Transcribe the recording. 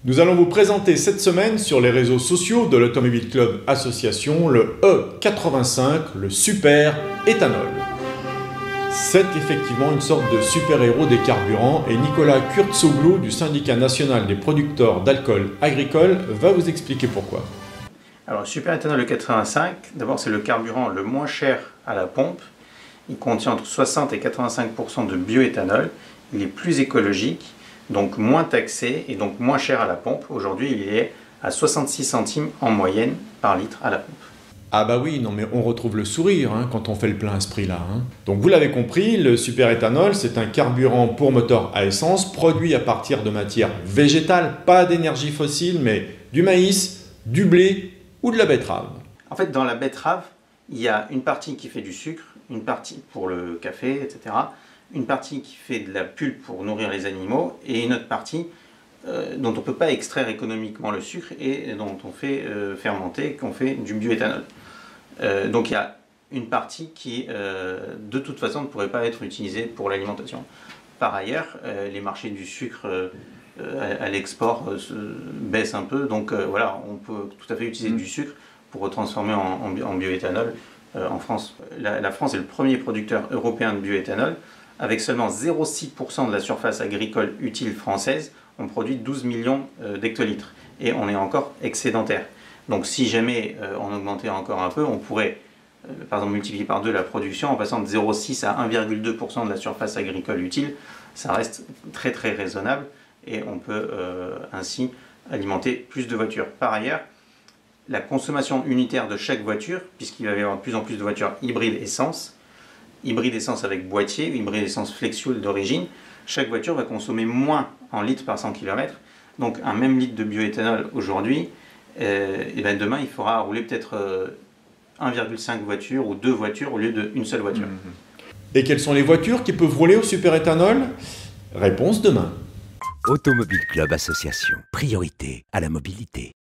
Nous allons vous présenter cette semaine sur les réseaux sociaux de l'Automobile Club Association le E85, le super éthanol. C'est effectivement une sorte de super-héros des carburants et Nicolas Kurtzoglou du syndicat national des producteurs d'alcool agricole va vous expliquer pourquoi. Alors le super éthanol E85, d'abord c'est le carburant le moins cher à la pompe. Il contient entre 60 et 85% de bioéthanol. Il est plus écologique, donc moins taxé et donc moins cher à la pompe. Aujourd'hui, il est à 66 centimes en moyenne par litre à la pompe. Ah bah oui, non mais on retrouve le sourire quand on fait le plein à ce prix-là. Donc vous l'avez compris, le super éthanol, c'est un carburant pour moteur à essence produit à partir de matières végétales, pas d'énergie fossile, mais du maïs, du blé ou de la betterave. En fait, dans la betterave, il y a une partie qui fait du sucre, une partie pour le café, etc. Une partie qui fait de la pulpe pour nourrir les animaux et une autre partie dont on ne peut pas extraire économiquement le sucre et dont on fait fermenter, qu'on fait du bioéthanol. Donc il y a une partie qui de toute façon ne pourrait pas être utilisée pour l'alimentation. Par ailleurs, les marchés du sucre à l'export baissent un peu, donc voilà, on peut tout à fait utiliser du sucre pour retransformer en bioéthanol en France. La France est le premier producteur européen de bioéthanol. Avec seulement 0,6% de la surface agricole utile française, on produit 12 millions d'hectolitres et on est encore excédentaire. Donc si jamais on augmentait encore un peu, on pourrait par exemple multiplier par 2 la production en passant de 0,6 à 1,2% de la surface agricole utile. Ça reste très très raisonnable et on peut ainsi alimenter plus de voitures. Par ailleurs, la consommation unitaire de chaque voiture, puisqu'il va y avoir de plus en plus de voitures hybrides essence avec boîtier, hybride essence flex-fuel d'origine, chaque voiture va consommer moins en litres par 100 km. Donc un même litre de bioéthanol aujourd'hui, et ben demain il faudra rouler peut-être 1,5 voitures ou 2 voitures au lieu d'une seule voiture. Et quelles sont les voitures qui peuvent rouler au super éthanol? Réponse demain. Automobile Club Association. Priorité à la mobilité.